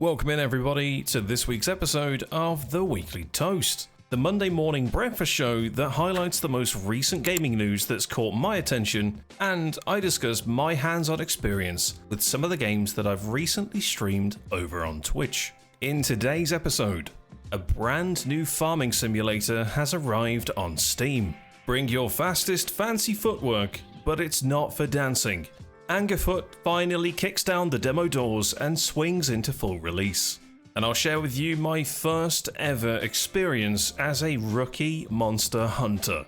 Welcome in everybody to this week's episode of The Weekly Toast, the Monday morning breakfast show that highlights the most recent gaming news that's caught my attention, and I discuss my hands-on experience with some of the games that I've recently streamed over on Twitch. In today's episode, a brand new farming simulator has arrived on Steam. Bring your fastest fancy footwork, but it's not for dancing. Angerfoot finally kicks down the demo doors and swings into full release. And I'll share with you my first ever experience as a rookie monster hunter.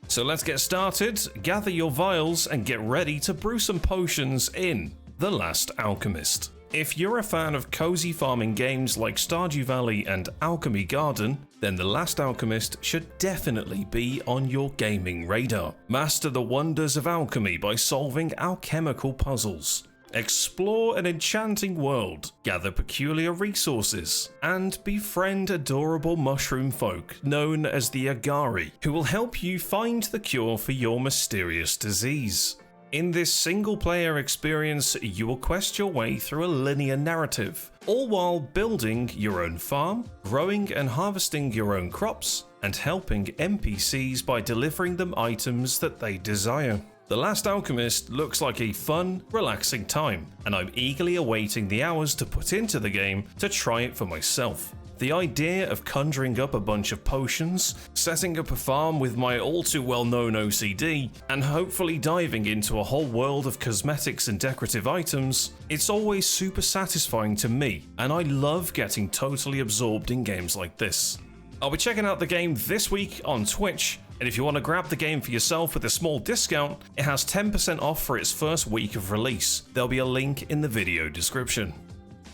So let's get started, gather your vials and get ready to brew some potions in The Last Alchemist. If you're a fan of cozy farming games like Stardew Valley and Alchemy Garden, then The Last Alchemist should definitely be on your gaming radar. Master the wonders of alchemy by solving alchemical puzzles. Explore an enchanting world, gather peculiar resources, and befriend adorable mushroom folk known as the Agari, who will help you find the cure for your mysterious disease. In this single-player experience, you will quest your way through a linear narrative, all while building your own farm, growing and harvesting your own crops, and helping NPCs by delivering them items that they desire. The Last Alchemist looks like a fun, relaxing time, and I'm eagerly awaiting the hours to put into the game to try it for myself. The idea of conjuring up a bunch of potions, setting up a farm with my all too well known OCD, and hopefully diving into a whole world of cosmetics and decorative items, it's always super satisfying to me, and I love getting totally absorbed in games like this. I'll be checking out the game this week on Twitch, and if you want to grab the game for yourself with a small discount, it has 10% off for its first week of release. There'll be a link in the video description.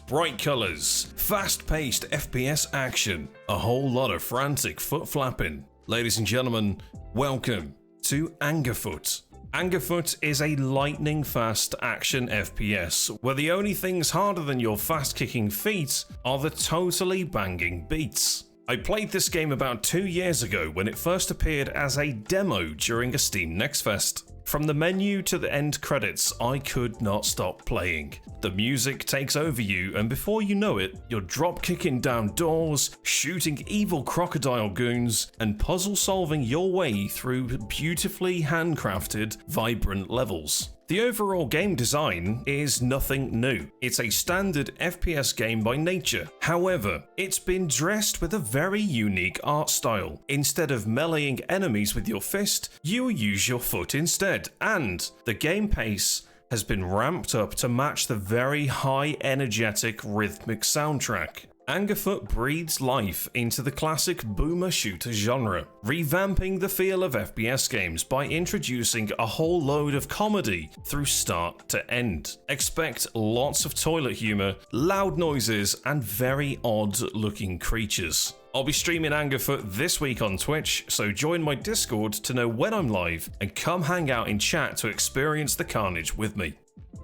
Bright colors, fast-paced FPS action, a whole lot of frantic foot flapping. Ladies and gentlemen, welcome to Angerfoot. Angerfoot is a lightning-fast action FPS, where the only things harder than your fast-kicking feet are the totally banging beats. I played this game about 2 years ago when it first appeared as a demo during a Steam Next Fest. From the menu to the end credits, I could not stop playing. The music takes over you, and before you know it, you're drop-kicking down doors, shooting evil crocodile goons, and puzzle-solving your way through beautifully handcrafted, vibrant levels. The overall game design is nothing new. It's a standard FPS game by nature. However, it's been dressed with a very unique art style. Instead of meleeing enemies with your fist, you use your foot instead, and the game pace has been ramped up to match the very high energetic rhythmic soundtrack. Angerfoot breathes life into the classic boomer shooter genre, revamping the feel of FPS games by introducing a whole load of comedy through start to end. Expect lots of toilet humor, loud noises, and very odd looking creatures. I'll be streaming Angerfoot this week on Twitch, so join my Discord to know when I'm live and come hang out in chat to experience the carnage with me.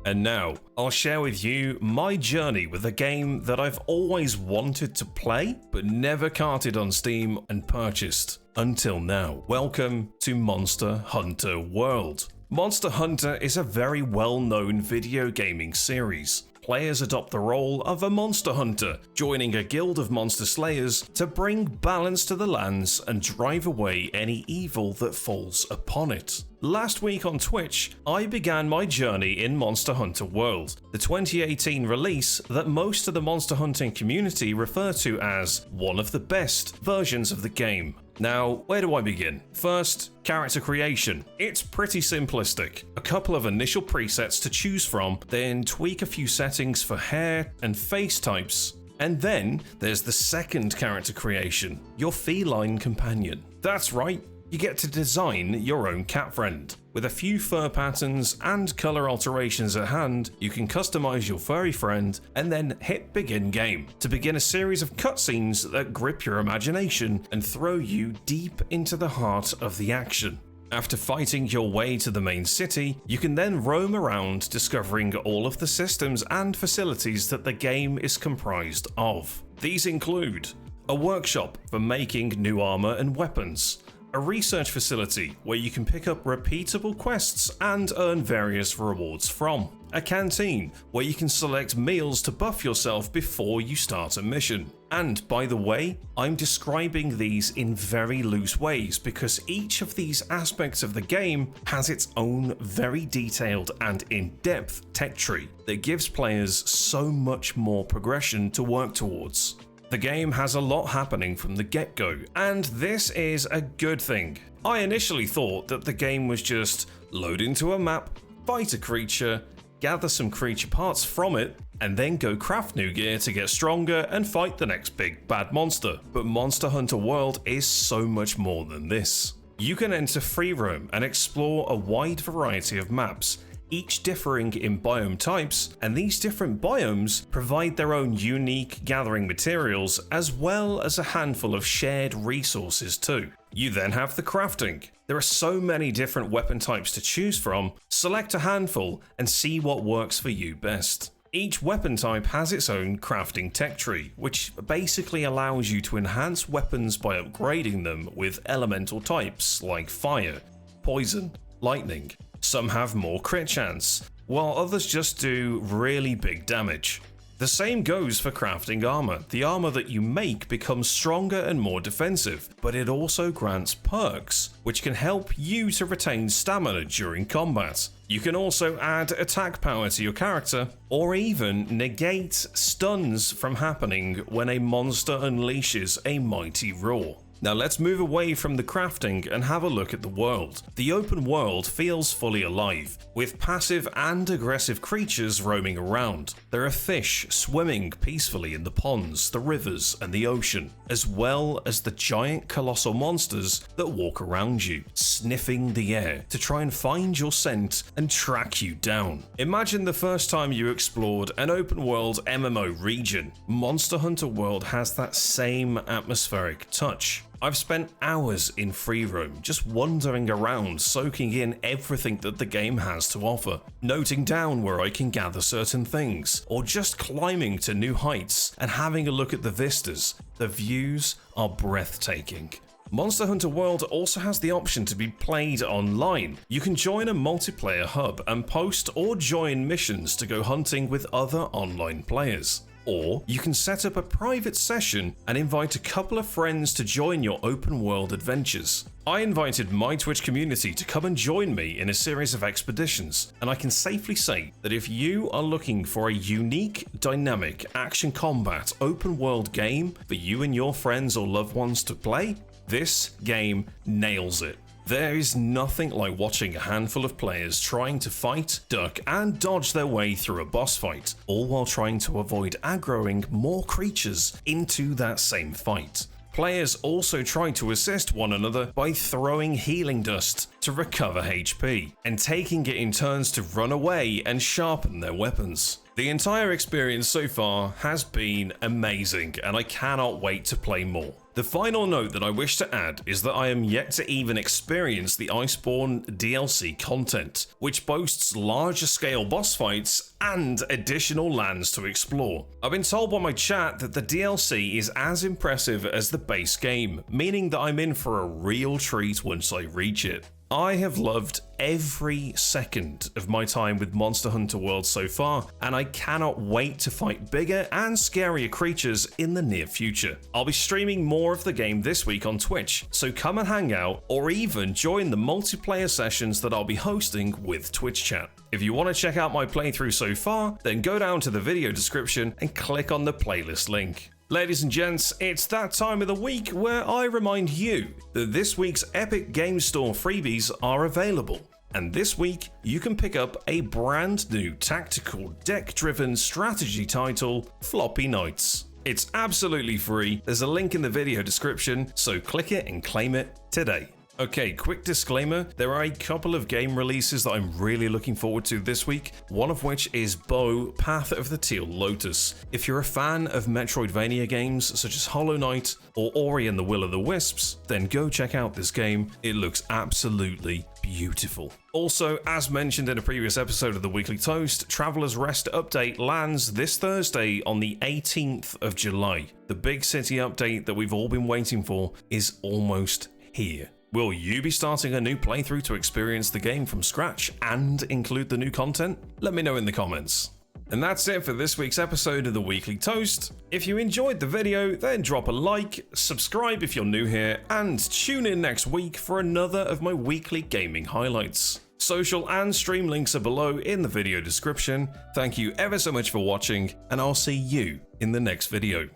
And now, I'll share with you my journey with a game that I've always wanted to play, but never carted on Steam and purchased until now. Welcome to Monster Hunter World. Monster Hunter is a very well-known video gaming series. Players adopt the role of a monster hunter, joining a guild of monster slayers to bring balance to the lands and drive away any evil that falls upon it. Last week on Twitch, I began my journey in Monster Hunter World, the 2018 release that most of the monster hunting community refer to as one of the best versions of the game. Now, where do I begin? First, character creation. It's pretty simplistic. A couple of initial presets to choose from, then tweak a few settings for hair and face types. And then there's the second character creation, your feline companion. That's right, you get to design your own cat friend. With a few fur patterns and color alterations at hand, you can customize your furry friend and then hit begin game to begin a series of cutscenes that grip your imagination and throw you deep into the heart of the action. After fighting your way to the main city, you can then roam around discovering all of the systems and facilities that the game is comprised of. These include a workshop for making new armor and weapons, a research facility where you can pick up repeatable quests and earn various rewards from, a canteen where you can select meals to buff yourself before you start a mission. And by the way, I'm describing these in very loose ways because each of these aspects of the game has its own very detailed and in-depth tech tree that gives players so much more progression to work towards. The game has a lot happening from the get-go, and this is a good thing. I initially thought that the game was just load into a map, fight a creature, gather some creature parts from it, and then go craft new gear to get stronger and fight the next big bad monster. But Monster Hunter World is so much more than this. You can enter free roam and explore a wide variety of maps, each differing in biome types, and these different biomes provide their own unique gathering materials as well as a handful of shared resources too. You then have the crafting. There are so many different weapon types to choose from, select a handful and see what works for you best. Each weapon type has its own crafting tech tree, which basically allows you to enhance weapons by upgrading them with elemental types like fire, poison, lightning. Some have more crit chance, while others just do really big damage. The same goes for crafting armor. The armor that you make becomes stronger and more defensive, but it also grants perks, which can help you to retain stamina during combat. You can also add attack power to your character, or even negate stuns from happening when a monster unleashes a mighty roar. Now let's move away from the crafting and have a look at the world. The open world feels fully alive, with passive and aggressive creatures roaming around. There are fish swimming peacefully in the ponds, the rivers, and the ocean, as well as the giant colossal monsters that walk around you, sniffing the air to try and find your scent and track you down. Imagine the first time you explored an open world MMO region. Monster Hunter World has that same atmospheric touch. I've spent hours in free roam just wandering around, soaking in everything that the game has to offer, noting down where I can gather certain things, or just climbing to new heights and having a look at the vistas. The views are breathtaking. Monster Hunter World also has the option to be played online. You can join a multiplayer hub and post or join missions to go hunting with other online players. Or you can set up a private session and invite a couple of friends to join your open world adventures. I invited my Twitch community to come and join me in a series of expeditions, and I can safely say that if you are looking for a unique, dynamic, action combat open world game for you and your friends or loved ones to play, this game nails it. There is nothing like watching a handful of players trying to fight, duck, and dodge their way through a boss fight, all while trying to avoid aggroing more creatures into that same fight. Players also try to assist one another by throwing healing dust to recover HP, and taking it in turns to run away and sharpen their weapons. The entire experience so far has been amazing, and I cannot wait to play more. The final note that I wish to add is that I am yet to even experience the Iceborne DLC content, which boasts larger scale boss fights and additional lands to explore. I've been told by my chat that the DLC is as impressive as the base game, meaning that I'm in for a real treat once I reach it. I have loved every second of my time with Monster Hunter World so far, and I cannot wait to fight bigger and scarier creatures in the near future. I'll be streaming more of the game this week on Twitch, so come and hang out or even join the multiplayer sessions that I'll be hosting with Twitch chat. If you want to check out my playthrough so far, then go down to the video description and click on the playlist link. Ladies and gents, it's that time of the week where I remind you that this week's Epic Games Store freebies are available. And this week, you can pick up a brand new tactical deck-driven strategy title, Floppy Nights. It's absolutely free, there's a link in the video description, so click it and claim it today. Okay, quick disclaimer, there are a couple of game releases that I'm really looking forward to this week, one of which is Bo, Path of the Teal Lotus. If you're a fan of Metroidvania games such as Hollow Knight or Ori and the Will of the Wisps, then go check out this game, it looks absolutely beautiful. Also, as mentioned in a previous episode of the Weekly Toast, Traveler's Rest update lands this Thursday on the 18th of July. The big city update that we've all been waiting for is almost here. Will you be starting a new playthrough to experience the game from scratch and include the new content? Let me know in the comments. And that's it for this week's episode of the Weekly Toast. If you enjoyed the video, then drop a like, subscribe if you're new here, and tune in next week for another of my weekly gaming highlights. Social and stream links are below in the video description. Thank you ever so much for watching, and I'll see you in the next video.